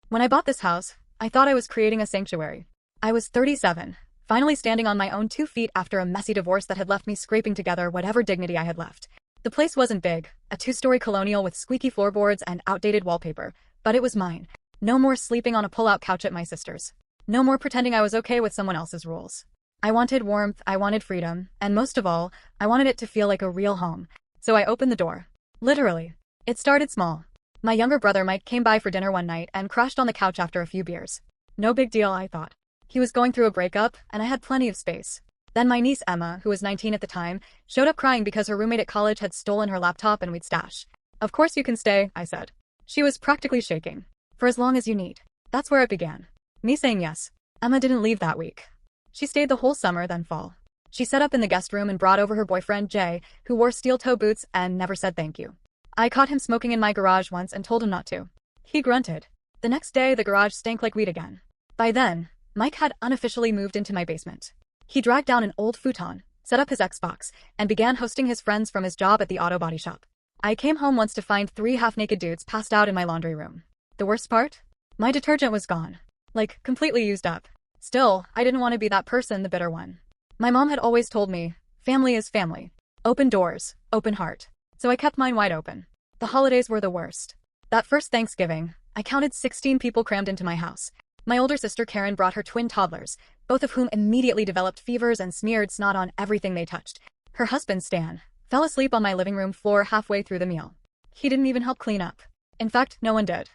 When I bought this house, I thought I was creating a sanctuary. I was 37, finally standing on my own 2 feet after a messy divorce that had left me scraping together whatever dignity I had left. The place wasn't big, a 2-story colonial with squeaky floorboards and outdated wallpaper, but it was mine. No more sleeping on a pull-out couch at my sister's. No more pretending I was okay with someone else's rules. I wanted warmth, I wanted freedom, and most of all, I wanted it to feel like a real home. So I opened the door. Literally. It started small. My younger brother Mike came by for dinner one night and crashed on the couch after a few beers. No big deal, I thought. He was going through a breakup, and I had plenty of space. Then my niece Emma, who was 19 at the time, showed up crying because her roommate at college had stolen her laptop and we'd stash. Of course you can stay, I said. She was practically shaking. For as long as you need. That's where it began. Me saying yes. Emma didn't leave that week. She stayed the whole summer, then fall. She set up in the guest room and brought over her boyfriend Jay, who wore steel-toe boots and never said thank you. I caught him smoking in my garage once and told him not to. He grunted. The next day, the garage stank like weed again. By then, Mike had unofficially moved into my basement. He dragged down an old futon, set up his Xbox, and began hosting his friends from his job at the auto body shop. I came home once to find 3 half-naked dudes passed out in my laundry room. The worst part? My detergent was gone. Like, completely used up. Still, I didn't want to be that person, the bitter one. My mom had always told me, family is family. Open doors, open heart. So I kept mine wide open. The holidays were the worst. That first Thanksgiving, I counted 16 people crammed into my house. My older sister Karen brought her twin toddlers, both of whom immediately developed fevers and smeared snot on everything they touched. Her husband, Stan, fell asleep on my living room floor halfway through the meal. He didn't even help clean up. In fact, no one did.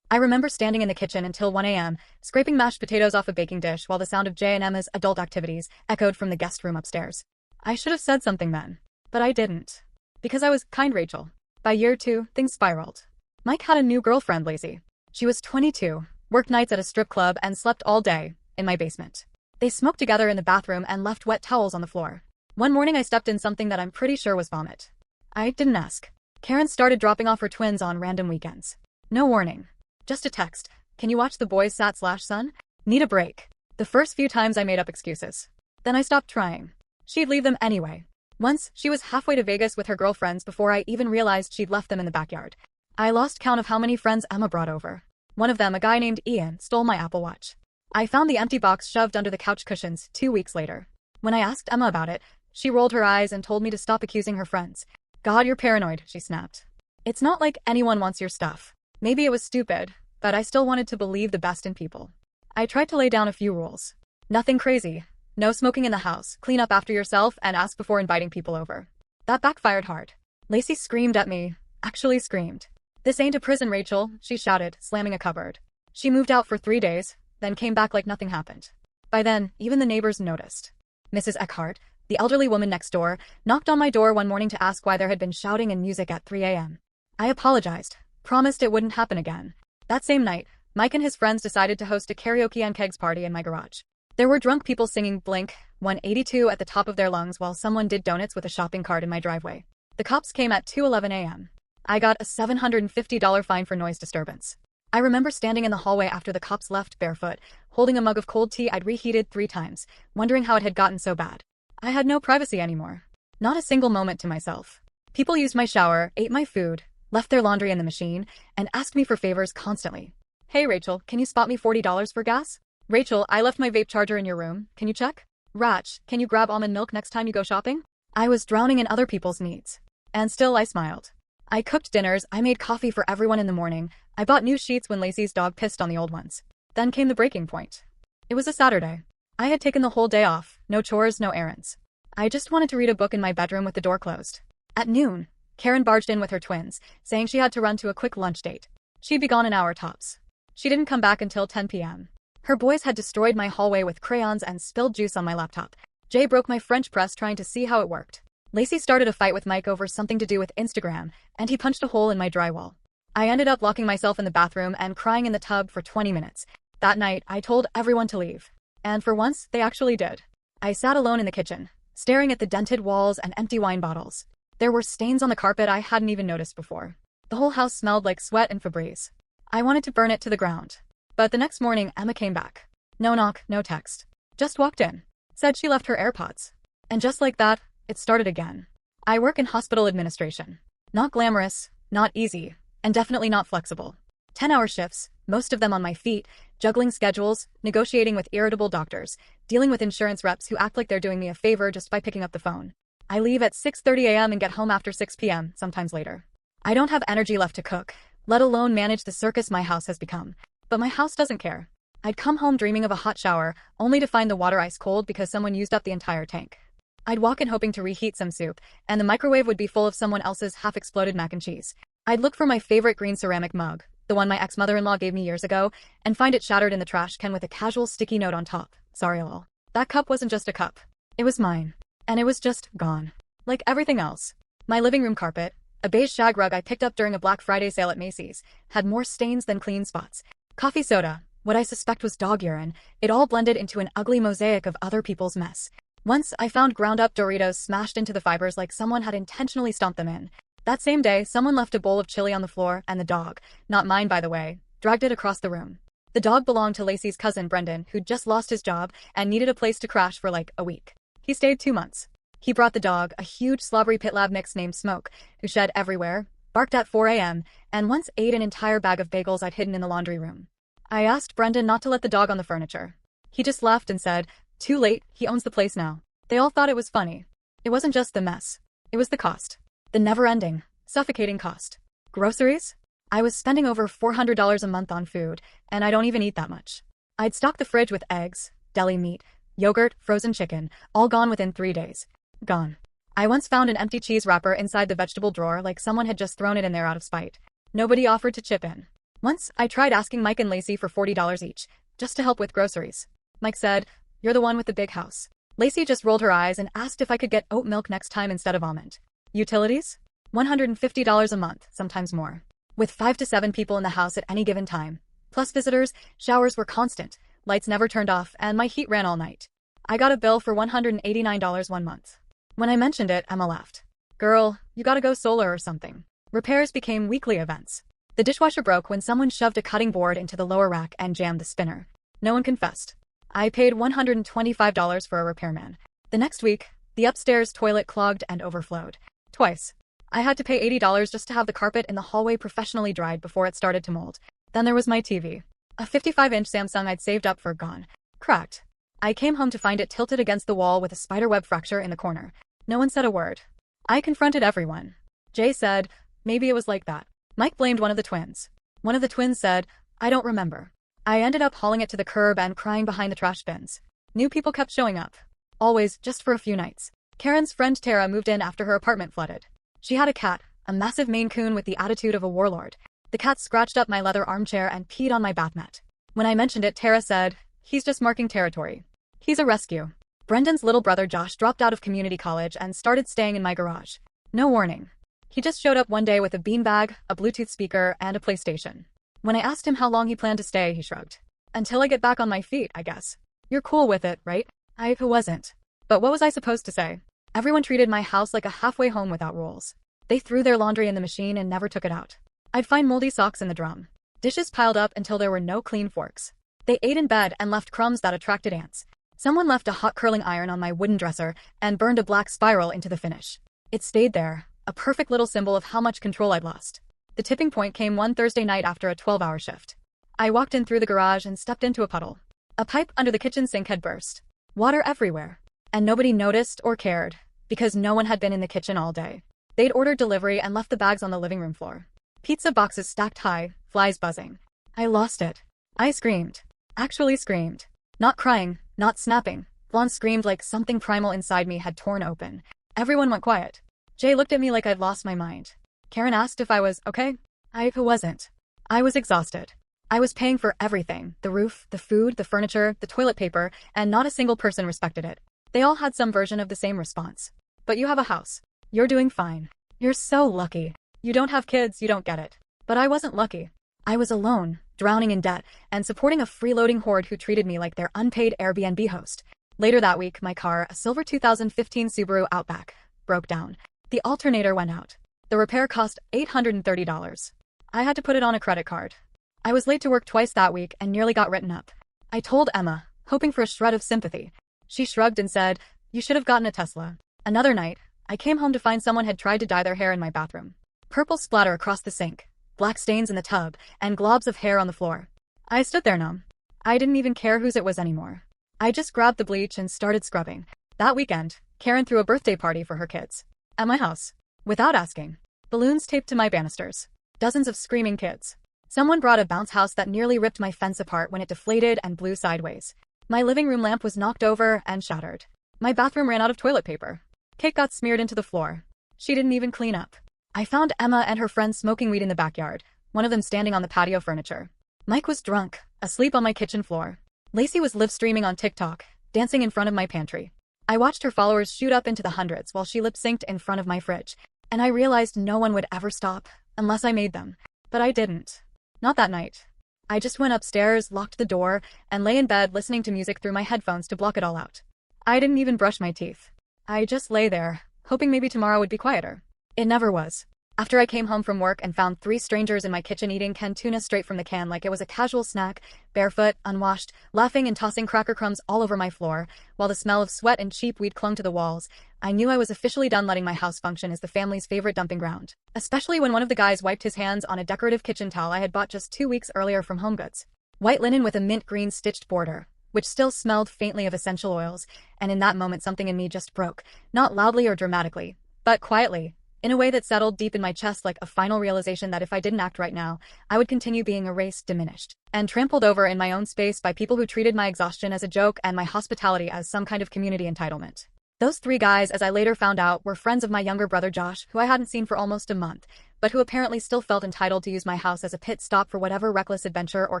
I remember standing in the kitchen until 1 a.m., scraping mashed potatoes off a baking dish while the sound of Jay and Emma's adult activities echoed from the guest room upstairs. I should have said something then. But I didn't. Because I was kind Rachel. By year 2, things spiraled. Mike had a new girlfriend, Lacey. She was 22, worked nights at a strip club, and slept all day in my basement. They smoked together in the bathroom and left wet towels on the floor. One morning I stepped in something that I'm pretty sure was vomit. I didn't ask. Karen started dropping off her twins on random weekends. No warning. Just a text. Can you watch the boys sat/son? Need a break. The first few times I made up excuses. Then I stopped trying. She'd leave them anyway. Once, she was halfway to Vegas with her girlfriends before I even realized she'd left them in the backyard. I lost count of how many friends Emma brought over. One of them, a guy named Ian, stole my Apple Watch. I found the empty box shoved under the couch cushions 2 weeks later. When I asked Emma about it, she rolled her eyes and told me to stop accusing her friends. God, you're paranoid, she snapped. It's not like anyone wants your stuff. Maybe it was stupid, but I still wanted to believe the best in people. I tried to lay down a few rules. Nothing crazy. No smoking in the house, clean up after yourself, and ask before inviting people over. That backfired hard. Lacey screamed at me. Actually screamed. This ain't a prison, Rachel, she shouted, slamming a cupboard. She moved out for 3 days, then came back like nothing happened. By then, even the neighbors noticed. Mrs. Eckhart, the elderly woman next door, knocked on my door one morning to ask why there had been shouting and music at 3 a.m. I apologized, promised it wouldn't happen again. That same night, Mike and his friends decided to host a karaoke and kegs party in my garage. There were drunk people singing Blink 182 at the top of their lungs while someone did donuts with a shopping cart in my driveway. The cops came at 2:11 a.m. I got a $750 fine for noise disturbance. I remember standing in the hallway after the cops left barefoot, holding a mug of cold tea I'd reheated 3 times, wondering how it had gotten so bad. I had no privacy anymore. Not a single moment to myself. People used my shower, ate my food, left their laundry in the machine, and asked me for favors constantly. Hey Rachel, can you spot me $40 for gas? Rachel, I left my vape charger in your room, can you check? Rach, can you grab almond milk next time you go shopping? I was drowning in other people's needs. And still I smiled. I cooked dinners, I made coffee for everyone in the morning, I bought new sheets when Lacey's dog pissed on the old ones. Then came the breaking point. It was a Saturday. I had taken the whole day off, no chores, no errands. I just wanted to read a book in my bedroom with the door closed. At noon, Karen barged in with her twins, saying she had to run to a quick lunch date. She'd be gone an hour tops. She didn't come back until 10 p.m. Her boys had destroyed my hallway with crayons and spilled juice on my laptop. Jay broke my French press trying to see how it worked. Lacey started a fight with Mike over something to do with Instagram, and he punched a hole in my drywall. I ended up locking myself in the bathroom and crying in the tub for 20 minutes. That night, I told everyone to leave. And for once, they actually did. I sat alone in the kitchen, staring at the dented walls and empty wine bottles. There were stains on the carpet I hadn't even noticed before. The whole house smelled like sweat and Febreze. I wanted to burn it to the ground. But the next morning, Emma came back. No knock, no text. Just walked in. Said she left her AirPods. And just like that, it started again. I work in hospital administration. Not glamorous, not easy, and definitely not flexible. 10-hour shifts, most of them on my feet, juggling schedules, negotiating with irritable doctors, dealing with insurance reps who act like they're doing me a favor just by picking up the phone. I leave at 6:30 a.m. and get home after 6 p.m., sometimes later. I don't have energy left to cook, let alone manage the circus my house has become. But my house doesn't care. I'd come home dreaming of a hot shower, only to find the water ice cold because someone used up the entire tank. I'd walk in hoping to reheat some soup, and the microwave would be full of someone else's half-exploded mac and cheese. I'd look for my favorite green ceramic mug, the one my ex-mother-in-law gave me years ago, and find it shattered in the trash can with a casual sticky note on top. Sorry, lol. That cup wasn't just a cup. It was mine. And it was just gone. Like everything else. My living room carpet, a beige shag rug I picked up during a Black Friday sale at Macy's, had more stains than clean spots. Coffee soda, what I suspect was dog urine, it all blended into an ugly mosaic of other people's mess. Once, I found ground-up Doritos smashed into the fibers like someone had intentionally stomped them in. That same day, someone left a bowl of chili on the floor, and the dog, not mine by the way, dragged it across the room. The dog belonged to Lacey's cousin Brendan, who'd just lost his job and needed a place to crash for like a week. He stayed 2 months. He brought the dog, a huge slobbery pit lab mix named Smoke, who shed everywhere, barked at 4 a.m., and once ate an entire bag of bagels I'd hidden in the laundry room. I asked Brendan not to let the dog on the furniture. He just laughed and said, "Too late, he owns the place now." They all thought it was funny. It wasn't just the mess. It was the cost. The never-ending, suffocating cost. Groceries? I was spending over $400 a month on food, and I don't even eat that much. I'd stock the fridge with eggs, deli meat, yogurt, frozen chicken, all gone within 3 days. Gone. I once found an empty cheese wrapper inside the vegetable drawer like someone had just thrown it in there out of spite. Nobody offered to chip in. Once, I tried asking Mike and Lacey for $40 each, just to help with groceries. Mike said, "You're the one with the big house." Lacey just rolled her eyes and asked if I could get oat milk next time instead of almond. Utilities? $150 a month, sometimes more. With 5 to 7 people in the house at any given time. Plus visitors, showers were constant, lights never turned off, and my heat ran all night. I got a bill for $189 one month. When I mentioned it, Emma laughed. "Girl, you gotta go solar or something." Repairs became weekly events. The dishwasher broke when someone shoved a cutting board into the lower rack and jammed the spinner. No one confessed. I paid $125 for a repairman. The next week, the upstairs toilet clogged and overflowed. Twice. I had to pay $80 just to have the carpet in the hallway professionally dried before it started to mold. Then there was my TV. A 55-inch Samsung I'd saved up for gone. Cracked. I came home to find it tilted against the wall with a spiderweb fracture in the corner. No one said a word. I confronted everyone. Jay said, "Maybe it was like that." Mike blamed one of the twins. One of the twins said, "I don't remember." I ended up hauling it to the curb and crying behind the trash bins. New people kept showing up. Always, just for a few nights. Karen's friend Tara moved in after her apartment flooded. She had a cat, a massive Maine Coon with the attitude of a warlord. The cat scratched up my leather armchair and peed on my bath mat. When I mentioned it, Tara said, "He's just marking territory. He's a rescue." Brendan's little brother Josh dropped out of community college and started staying in my garage. No warning. He just showed up one day with a beanbag, a Bluetooth speaker, and a PlayStation. When I asked him how long he planned to stay, he shrugged. "Until I get back on my feet, I guess." "You're cool with it, right?" I wasn't. But what was I supposed to say? Everyone treated my house like a halfway home without rules. They threw their laundry in the machine and never took it out. I'd find moldy socks in the drum. Dishes piled up until there were no clean forks. They ate in bed and left crumbs that attracted ants. Someone left a hot curling iron on my wooden dresser and burned a black spiral into the finish. It stayed there, a perfect little symbol of how much control I'd lost. The tipping point came one Thursday night after a 12-hour shift. I walked in through the garage and stepped into a puddle. A pipe under the kitchen sink had burst. Water everywhere. And nobody noticed or cared, because no one had been in the kitchen all day. They'd ordered delivery and left the bags on the living room floor. Pizza boxes stacked high, flies buzzing. I lost it. I screamed. Actually screamed. Not crying, not snapping. Vaughn screamed like something primal inside me had torn open. Everyone went quiet. Jay looked at me like I'd lost my mind. Karen asked if I was okay. I wasn't. I was exhausted. I was paying for everything, the roof, the food, the furniture, the toilet paper, and not a single person respected it. They all had some version of the same response. "But you have a house. You're doing fine. You're so lucky. You don't have kids, you don't get it." But I wasn't lucky. I was alone, drowning in debt, and supporting a freeloading horde who treated me like their unpaid Airbnb host. Later that week, my car, a silver 2015 Subaru Outback, broke down. The alternator went out. The repair cost $830. I had to put it on a credit card. I was late to work twice that week and nearly got written up. I told Emma, hoping for a shred of sympathy. She shrugged and said, "You should have gotten a Tesla." Another night, I came home to find someone had tried to dye their hair in my bathroom. Purple splatter across the sink. black stains in the tub, and globs of hair on the floor. I stood there numb. I didn't even care whose it was anymore. I just grabbed the bleach and started scrubbing. That weekend, Karen threw a birthday party for her kids. At my house. Without asking. Balloons taped to my banisters. Dozens of screaming kids. Someone brought a bounce house that nearly ripped my fence apart when it deflated and blew sideways. My living room lamp was knocked over and shattered. My bathroom ran out of toilet paper. Cake got smeared into the floor. She didn't even clean up. I found Emma and her friends smoking weed in the backyard, one of them standing on the patio furniture. Mike was drunk, asleep on my kitchen floor. Lacey was live streaming on TikTok, dancing in front of my pantry. I watched her followers shoot up into the hundreds while she lip-synced in front of my fridge, and I realized no one would ever stop, unless I made them. But I didn't. Not that night. I just went upstairs, locked the door, and lay in bed listening to music through my headphones to block it all out. I didn't even brush my teeth. I just lay there, hoping maybe tomorrow would be quieter. It never was. After I came home from work and found 3 strangers in my kitchen eating canned tuna straight from the can like it was a casual snack, barefoot, unwashed, laughing and tossing cracker crumbs all over my floor, while the smell of sweat and cheap weed clung to the walls, I knew I was officially done letting my house function as the family's favorite dumping ground. Especially when one of the guys wiped his hands on a decorative kitchen towel I had bought just 2 weeks earlier from HomeGoods. White linen with a mint green stitched border, which still smelled faintly of essential oils, and in that moment something in me just broke, not loudly or dramatically, but quietly. In a way that settled deep in my chest like a final realization that if I didn't act right now, I would continue being erased, diminished, and trampled over in my own space by people who treated my exhaustion as a joke and my hospitality as some kind of community entitlement. Those 3 guys, as I later found out, were friends of my younger brother Josh, who I hadn't seen for almost a month, but who apparently still felt entitled to use my house as a pit stop for whatever reckless adventure or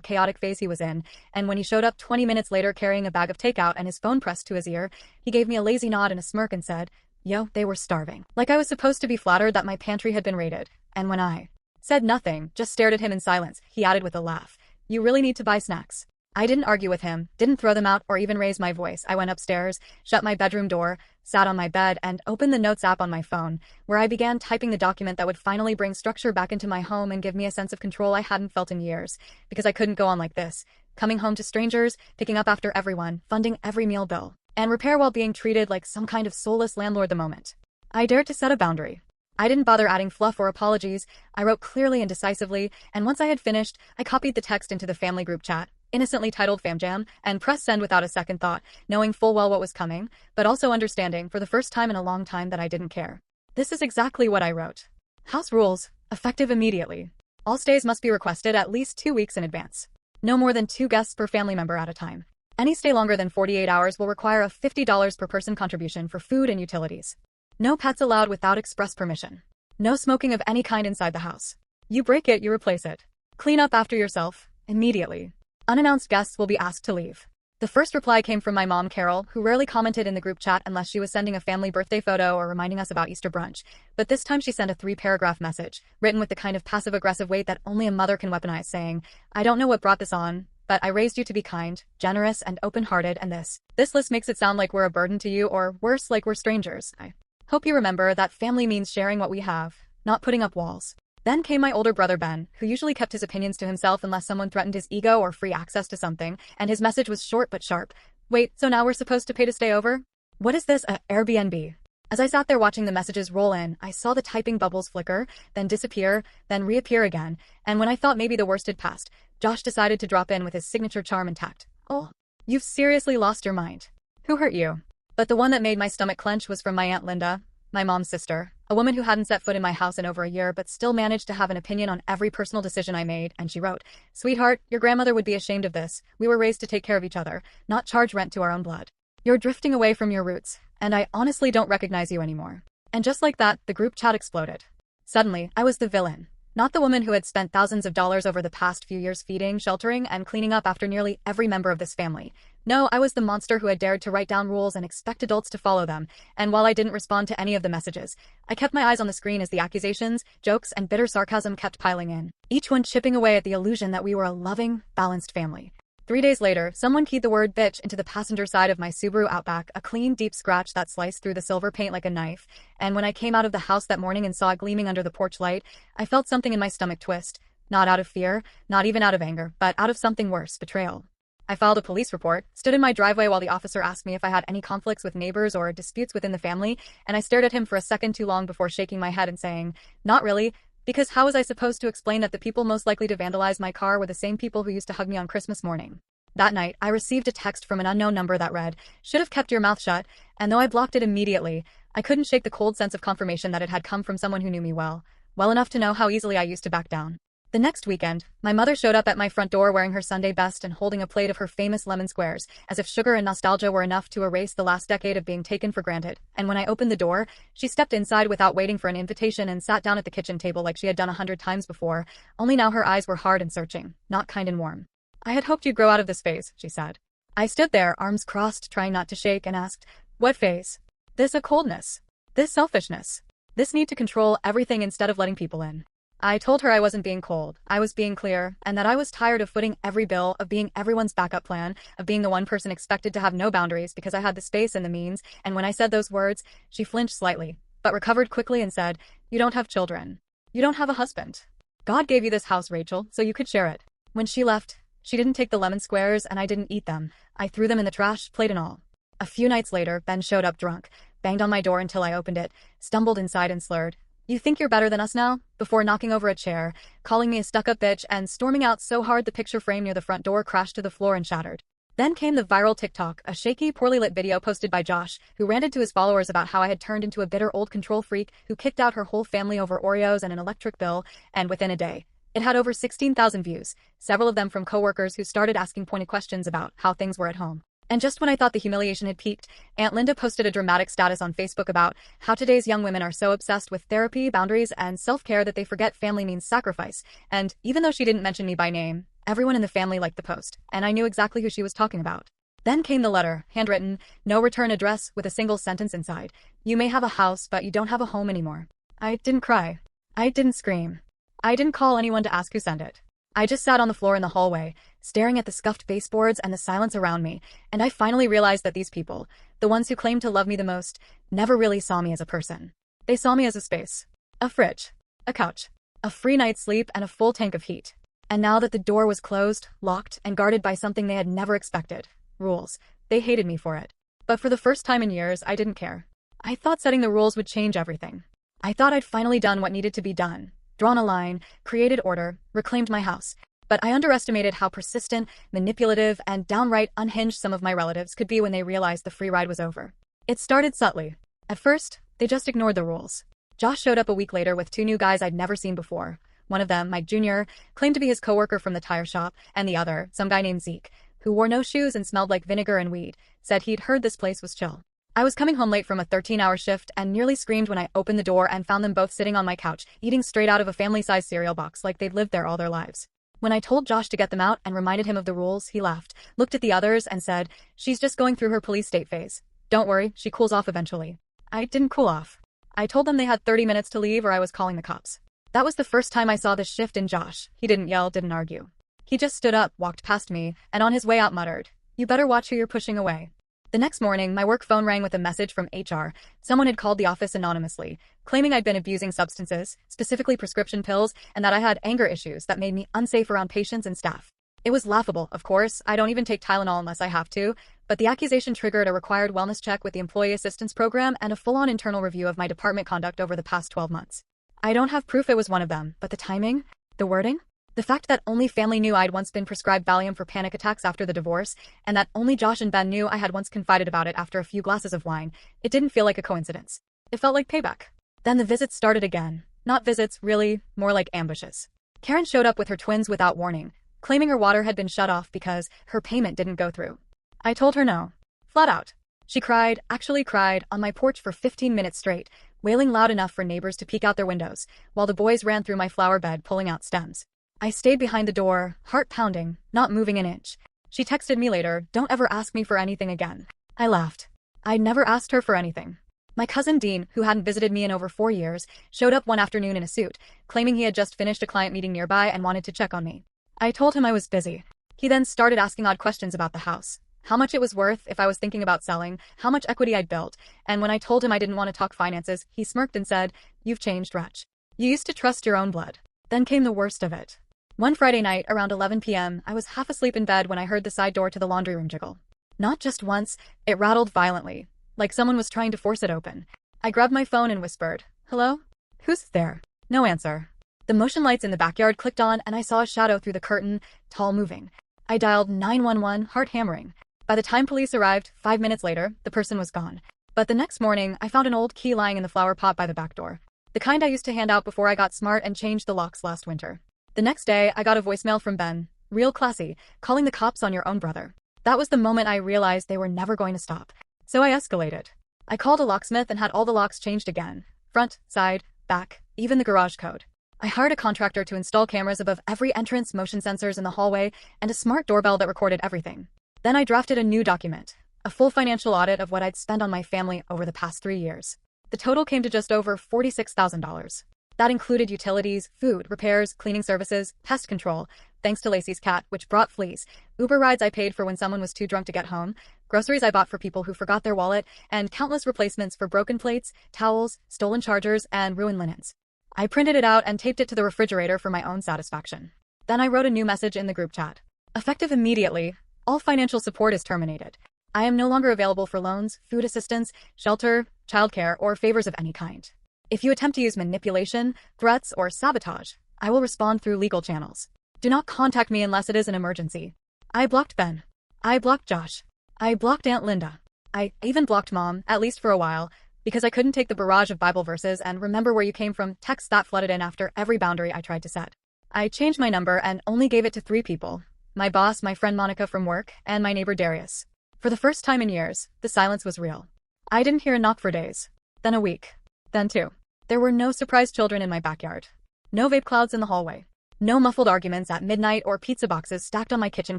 chaotic phase he was in, and when he showed up 20 minutes later carrying a bag of takeout and his phone pressed to his ear, he gave me a lazy nod and a smirk and said, "Yo, they were starving." Like I was supposed to be flattered that my pantry had been raided, and when I said nothing, just stared at him in silence, he added with a laugh, "You really need to buy snacks." I didn't argue with him, didn't throw them out or even raise my voice. I went upstairs, shut my bedroom door, sat on my bed, and opened the Notes app on my phone, where I began typing the document that would finally bring structure back into my home and give me a sense of control I hadn't felt in years, because I couldn't go on like this, coming home to strangers, picking up after everyone, funding every meal bill, and repair while being treated like some kind of soulless landlord the moment. I dared to set a boundary. I didn't bother adding fluff or apologies. I wrote clearly and decisively, and once I had finished, I copied the text into the family group chat, innocently titled FamJam, and pressed send without a second thought, knowing full well what was coming, but also understanding for the first time in a long time that I didn't care. This is exactly what I wrote. House rules, effective immediately. All stays must be requested at least 2 weeks in advance. No more than 2 guests per family member at a time. Any stay longer than 48 hours will require a $50 per person contribution for food and utilities. No pets allowed without express permission. No smoking of any kind inside the house. You break it, you replace it. Clean up after yourself, immediately. Unannounced guests will be asked to leave. The first reply came from my mom, Carol, who rarely commented in the group chat unless she was sending a family birthday photo or reminding us about Easter brunch. But this time she sent a 3-paragraph message, written with the kind of passive-aggressive weight that only a mother can weaponize, saying, "I don't know what brought this on, but I raised you to be kind, generous, and open-hearted, and this list makes it sound like we're a burden to you, or worse, like we're strangers. I hope you remember that family means sharing what we have, not putting up walls." Then came my older brother Ben, who usually kept his opinions to himself unless someone threatened his ego or free access to something, and his message was short but sharp. "Wait, so now we're supposed to pay to stay over? What is this, a Airbnb?" As I sat there watching the messages roll in, I saw the typing bubbles flicker, then disappear, then reappear again, and when I thought maybe the worst had passed, Josh decided to drop in with his signature charm and tact. "Oh, you've seriously lost your mind. Who hurt you?" But the one that made my stomach clench was from my Aunt Linda, my mom's sister, a woman who hadn't set foot in my house in over a year but still managed to have an opinion on every personal decision I made, and she wrote, "Sweetheart, your grandmother would be ashamed of this. We were raised to take care of each other, not charge rent to our own blood. You're drifting away from your roots, and I honestly don't recognize you anymore." And just like that, the group chat exploded. Suddenly, I was the villain. Not the woman who had spent thousands of dollars over the past few years feeding, sheltering, and cleaning up after nearly every member of this family. No, I was the monster who had dared to write down rules and expect adults to follow them, and while I didn't respond to any of the messages, I kept my eyes on the screen as the accusations, jokes, and bitter sarcasm kept piling in, each one chipping away at the illusion that we were a loving, balanced family. 3 days later, someone keyed the word bitch into the passenger side of my Subaru Outback, a clean, deep scratch that sliced through the silver paint like a knife, and when I came out of the house that morning and saw it gleaming under the porch light, I felt something in my stomach twist. Not out of fear, not even out of anger, but out of something worse, betrayal. I filed a police report, stood in my driveway while the officer asked me if I had any conflicts with neighbors or disputes within the family, and I stared at him for a second too long before shaking my head and saying, "Not really. Because how was I supposed to explain that the people most likely to vandalize my car were the same people who used to hug me on Christmas morning? That night, I received a text from an unknown number that read, "Should have kept your mouth shut," and though I blocked it immediately, I couldn't shake the cold sense of confirmation that it had come from someone who knew me well enough to know how easily I used to back down. The next weekend, my mother showed up at my front door wearing her Sunday best and holding a plate of her famous lemon squares, as if sugar and nostalgia were enough to erase the last decade of being taken for granted. And when I opened the door, she stepped inside without waiting for an invitation and sat down at the kitchen table like she had done 100 times before, only now her eyes were hard and searching, not kind and warm. "I had hoped you'd grow out of this phase," she said. I stood there, arms crossed, trying not to shake, and asked, "What phase?" "This a coldness. This selfishness. This need to control everything instead of letting people in." I told her I wasn't being cold, I was being clear, and that I was tired of footing every bill, of being everyone's backup plan, of being the one person expected to have no boundaries because I had the space and the means, and when I said those words, she flinched slightly, but recovered quickly and said, "You don't have children. You don't have a husband. God gave you this house, Rachel, so you could share it." When she left, she didn't take the lemon squares and I didn't eat them. I threw them in the trash, plate and all. A few nights later, Ben showed up drunk, banged on my door until I opened it, stumbled inside and slurred, "You think you're better than us now?" before knocking over a chair, calling me a stuck-up bitch, and storming out so hard the picture frame near the front door crashed to the floor and shattered. Then came the viral TikTok, a shaky, poorly lit video posted by Josh, who ranted to his followers about how I had turned into a bitter old control freak who kicked out her whole family over Oreos and an electric bill, and within a day, it had over 16,000 views, several of them from coworkers who started asking pointed questions about how things were at home. And just when I thought the humiliation had peaked, Aunt Linda posted a dramatic status on Facebook about how today's young women are so obsessed with therapy, boundaries, and self-care that they forget family means sacrifice. And even though she didn't mention me by name, everyone in the family liked the post, and I knew exactly who she was talking about. Then came the letter, handwritten, no return address, with a single sentence inside. "You may have a house, but you don't have a home anymore." I didn't cry. I didn't scream. I didn't call anyone to ask who sent it. I just sat on the floor in the hallway, staring at the scuffed baseboards and the silence around me, and I finally realized that these people, the ones who claimed to love me the most, never really saw me as a person. They saw me as a space. A fridge. A couch. A free night's sleep and a full tank of heat. And now that the door was closed, locked, and guarded by something they had never expected, rules, they hated me for it. But for the first time in years, I didn't care. I thought setting the rules would change everything. I thought I'd finally done what needed to be done. Drawn a line, created order, reclaimed my house. But I underestimated how persistent, manipulative, and downright unhinged some of my relatives could be when they realized the free ride was over. It started subtly. At first, they just ignored the rules. Josh showed up a week later with two new guys I'd never seen before. One of them, Mike Jr., claimed to be his coworker from the tire shop, and the other, some guy named Zeke, who wore no shoes and smelled like vinegar and weed, said he'd heard this place was chill. I was coming home late from a 13-hour shift and nearly screamed when I opened the door and found them both sitting on my couch, eating straight out of a family-sized cereal box like they'd lived there all their lives. When I told Josh to get them out and reminded him of the rules, he laughed, looked at the others, and said, "She's just going through her police state phase. Don't worry, she cools off eventually." I didn't cool off. I told them they had 30 minutes to leave or I was calling the cops. That was the first time I saw this shift in Josh. He didn't yell, didn't argue. He just stood up, walked past me, and on his way out muttered, "You better watch who you're pushing away." The next morning, my work phone rang with a message from HR. Someone had called the office anonymously, claiming I'd been abusing substances, specifically prescription pills, and that I had anger issues that made me unsafe around patients and staff. It was laughable, of course. I don't even take Tylenol unless I have to, but the accusation triggered a required wellness check with the Employee Assistance Program and a full-on internal review of my department conduct over the past 12 months. I don't have proof it was one of them, but the timing? The wording? The fact that only family knew I'd once been prescribed Valium for panic attacks after the divorce, and that only Josh and Ben knew I had once confided about it after a few glasses of wine, it didn't feel like a coincidence. It felt like payback. Then the visits started again. Not visits, really, more like ambushes. Karen showed up with her twins without warning, claiming her water had been shut off because her payment didn't go through. I told her no. Flat out. She cried, actually cried, on my porch for 15 minutes straight, wailing loud enough for neighbors to peek out their windows, while the boys ran through my flower bed pulling out stems. I stayed behind the door, heart pounding, not moving an inch. She texted me later, "Don't ever ask me for anything again." I laughed. I'd never asked her for anything. My cousin Dean, who hadn't visited me in over 4 years, showed up one afternoon in a suit, claiming he had just finished a client meeting nearby and wanted to check on me. I told him I was busy. He then started asking odd questions about the house. How much it was worth, if I was thinking about selling, how much equity I'd built, and when I told him I didn't want to talk finances, he smirked and said, "You've changed, wretch. You used to trust your own blood." Then came the worst of it. One Friday night, around 11 p.m., I was half asleep in bed when I heard the side door to the laundry room jiggle. Not just once, it rattled violently, like someone was trying to force it open. I grabbed my phone and whispered, "Hello? Who's there?" No answer. The motion lights in the backyard clicked on and I saw a shadow through the curtain, tall moving. I dialed 911, heart hammering. By the time police arrived, 5 minutes later, the person was gone. But the next morning, I found an old key lying in the flower pot by the back door. The kind I used to hand out before I got smart and changed the locks last winter. The next day, I got a voicemail from Ben. Real classy, calling the cops on your own brother. That was the moment I realized they were never going to stop. So I escalated. I called a locksmith and had all the locks changed again. Front, side, back, even the garage code. I hired a contractor to install cameras above every entrance, motion sensors in the hallway, and a smart doorbell that recorded everything. Then I drafted a new document, a full financial audit of what I'd spent on my family over the past 3 years. The total came to just over $46,000. That included utilities, food, repairs, cleaning services, pest control, thanks to Lacey's cat, which brought fleas, Uber rides I paid for when someone was too drunk to get home, groceries I bought for people who forgot their wallet, and countless replacements for broken plates, towels, stolen chargers, and ruined linens. I printed it out and taped it to the refrigerator for my own satisfaction. Then I wrote a new message in the group chat. Effective immediately, all financial support is terminated. I am no longer available for loans, food assistance, shelter, childcare, or favors of any kind. If you attempt to use manipulation, threats, or sabotage, I will respond through legal channels. Do not contact me unless it is an emergency. I blocked Ben. I blocked Josh. I blocked Aunt Linda. I even blocked Mom, at least for a while, because I couldn't take the barrage of Bible verses and remember where you came from texts that flooded in after every boundary I tried to set. I changed my number and only gave it to 3 people. My boss, my friend Monica from work, and my neighbor Darius. For the first time in years, the silence was real. I didn't hear a knock for days. Then a week. Then 2. There were no surprise children in my backyard. No vape clouds in the hallway. No muffled arguments at midnight or pizza boxes stacked on my kitchen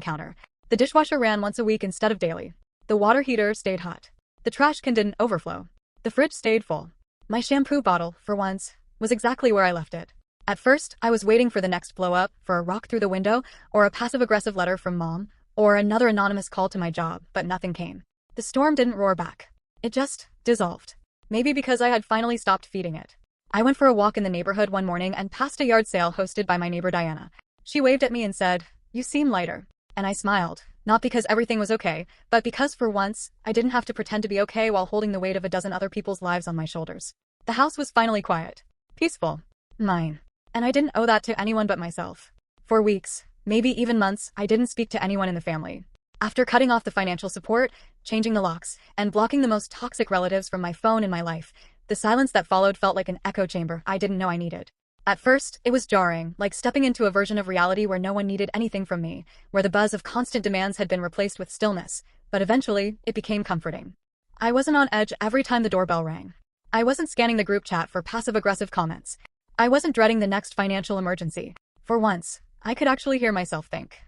counter. The dishwasher ran once a week instead of daily. The water heater stayed hot. The trash can didn't overflow. The fridge stayed full. My shampoo bottle, for once, was exactly where I left it. At first, I was waiting for the next blow-up, for a rock through the window, or a passive-aggressive letter from Mom, or another anonymous call to my job, but nothing came. The storm didn't roar back. It just dissolved. Maybe because I had finally stopped feeding it. I went for a walk in the neighborhood one morning and passed a yard sale hosted by my neighbor Diana. She waved at me and said, "You seem lighter." And I smiled. Not because everything was okay, but because for once, I didn't have to pretend to be okay while holding the weight of a dozen other people's lives on my shoulders. The house was finally quiet. Peaceful. Mine. And I didn't owe that to anyone but myself. For weeks, maybe even months, I didn't speak to anyone in the family. After cutting off the financial support, changing the locks, and blocking the most toxic relatives from my phone in my life, the silence that followed felt like an echo chamber I didn't know I needed. At first, it was jarring, like stepping into a version of reality where no one needed anything from me, where the buzz of constant demands had been replaced with stillness, but eventually, it became comforting. I wasn't on edge every time the doorbell rang. I wasn't scanning the group chat for passive-aggressive comments. I wasn't dreading the next financial emergency. For once, I could actually hear myself think.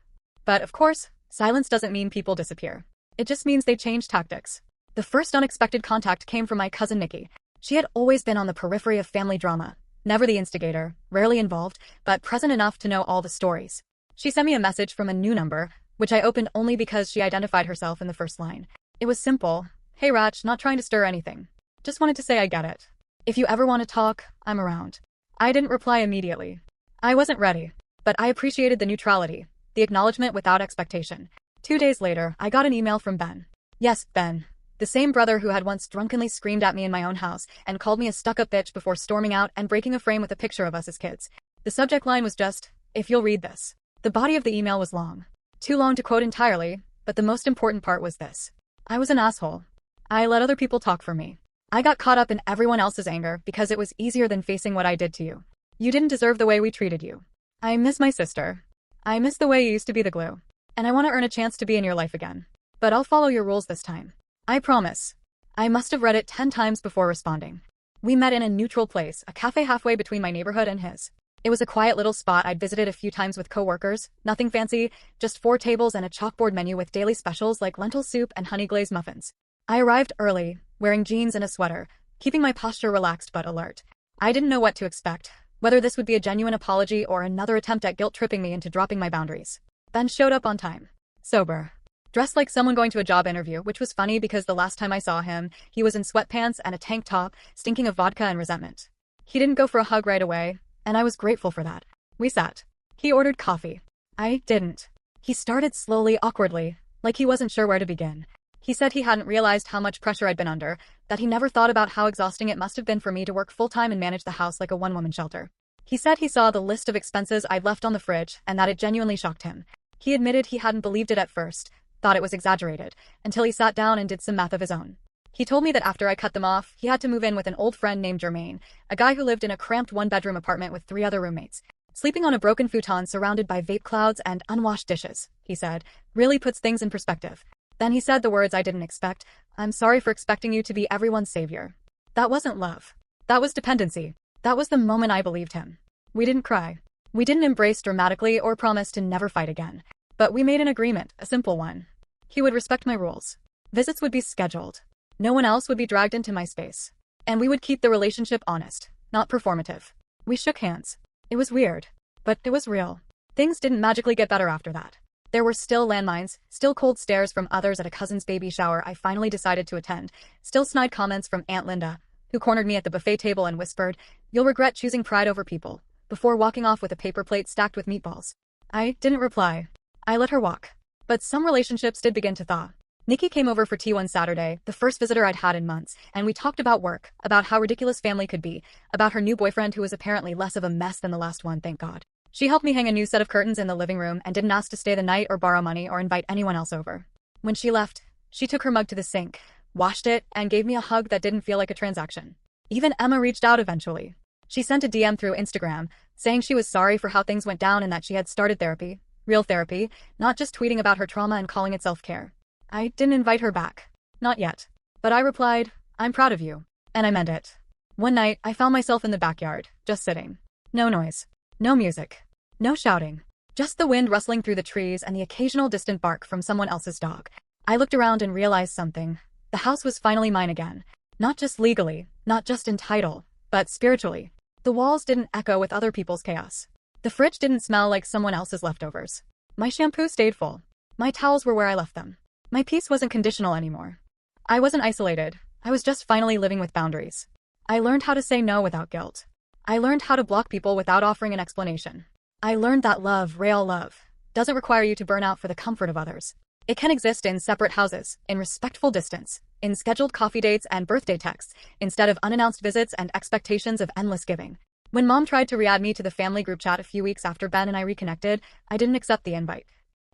But of course, silence doesn't mean people disappear. It just means they change tactics. The first unexpected contact came from my cousin Nikki. She had always been on the periphery of family drama. Never the instigator, rarely involved, but present enough to know all the stories. She sent me a message from a new number, which I opened only because she identified herself in the first line. It was simple. "Hey Ratch, not trying to stir anything. Just wanted to say I get it. If you ever want to talk, I'm around." I didn't reply immediately. I wasn't ready, but I appreciated the neutrality, the acknowledgement without expectation. 2 days later, I got an email from Ben. Yes, Ben. The same brother who had once drunkenly screamed at me in my own house and called me a stuck-up bitch before storming out and breaking a frame with a picture of us as kids. The subject line was just, "If you'll read this." The body of the email was long. Too long to quote entirely, but the most important part was this. I was an asshole. I let other people talk for me. I got caught up in everyone else's anger because it was easier than facing what I did to you. You didn't deserve the way we treated you. I miss my sister. I miss the way you used to be the glue. And I want to earn a chance to be in your life again. But I'll follow your rules this time. I promise. I must have read it 10 times before responding. We met in a neutral place, a cafe halfway between my neighborhood and his. It was a quiet little spot I'd visited a few times with coworkers, nothing fancy, just 4 tables and a chalkboard menu with daily specials like lentil soup and honey glazed muffins. I arrived early, wearing jeans and a sweater, keeping my posture relaxed but alert. I didn't know what to expect, whether this would be a genuine apology or another attempt at guilt-tripping me into dropping my boundaries. Ben showed up on time. Sober. Dressed like someone going to a job interview, which was funny because the last time I saw him, he was in sweatpants and a tank top, stinking of vodka and resentment. He didn't go for a hug right away, and I was grateful for that. We sat. He ordered coffee. I didn't. He started slowly, awkwardly, like he wasn't sure where to begin. He said he hadn't realized how much pressure I'd been under, that he never thought about how exhausting it must have been for me to work full-time and manage the house like a one-woman shelter. He said he saw the list of expenses I'd left on the fridge and that it genuinely shocked him. He admitted he hadn't believed it at first, thought it was exaggerated, until he sat down and did some math of his own. He told me that after I cut them off, he had to move in with an old friend named Jermaine, a guy who lived in a cramped one-bedroom apartment with 3 other roommates. Sleeping on a broken futon surrounded by vape clouds and unwashed dishes, he said, really puts things in perspective. Then he said the words I didn't expect, "I'm sorry for expecting you to be everyone's savior." That wasn't love. That was dependency. That was the moment I believed him. We didn't cry. We didn't embrace dramatically or promise to never fight again. But we made an agreement, a simple one. He would respect my rules. Visits would be scheduled. No one else would be dragged into my space. And we would keep the relationship honest, not performative. We shook hands. It was weird. But it was real. Things didn't magically get better after that. There were still landmines, still cold stares from others at a cousin's baby shower I finally decided to attend, still snide comments from Aunt Linda, who cornered me at the buffet table and whispered, "You'll regret choosing pride over people," before walking off with a paper plate stacked with meatballs. I didn't reply. I let her walk. But some relationships did begin to thaw. Nikki came over for tea one Saturday, the first visitor I'd had in months, and we talked about work, about how ridiculous family could be, about her new boyfriend who was apparently less of a mess than the last one, thank God. She helped me hang a new set of curtains in the living room and didn't ask to stay the night or borrow money or invite anyone else over. When she left, she took her mug to the sink, washed it, and gave me a hug that didn't feel like a transaction. Even Emma reached out eventually. She sent a DM through Instagram, saying she was sorry for how things went down and that she had started therapy, real therapy, not just tweeting about her trauma and calling it self-care. I didn't invite her back. Not yet. But I replied, "I'm proud of you." And I meant it. One night, I found myself in the backyard, just sitting. No noise. No music. No shouting. Just the wind rustling through the trees and the occasional distant bark from someone else's dog. I looked around and realized something. The house was finally mine again. Not just legally, not just in title, but spiritually. The walls didn't echo with other people's chaos. The fridge didn't smell like someone else's leftovers. My shampoo stayed full. My towels were where I left them. My peace wasn't conditional anymore. I wasn't isolated. I was just finally living with boundaries. I learned how to say no without guilt. I learned how to block people without offering an explanation. I learned that love, real love, doesn't require you to burn out for the comfort of others. It can exist in separate houses, in respectful distance, in scheduled coffee dates and birthday texts, instead of unannounced visits and expectations of endless giving. When Mom tried to re-add me to the family group chat a few weeks after Ben and I reconnected, I didn't accept the invite.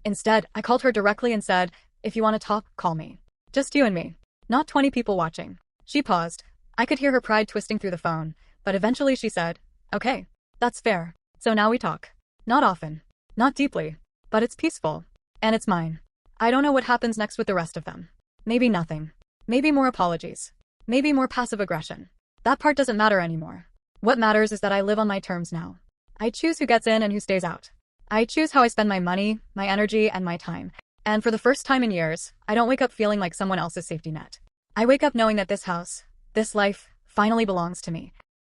Instead, I called her directly and said, "If you want to talk, call me. Just you and me. Not 20 people watching." She paused. I could hear her pride twisting through the phone, but eventually she said, "Okay, that's fair. So now we talk. Not often. Not deeply. But it's peaceful. And it's mine. I don't know what happens next with the rest of them. Maybe nothing. Maybe more apologies. Maybe more passive aggression. That part doesn't matter anymore. What matters is that I live on my terms now. I choose who gets in and who stays out. I choose how I spend my money, my energy, and my time. And for the first time in years, I don't wake up feeling like someone else's safety net. I wake up knowing that this house, this life, finally belongs to me.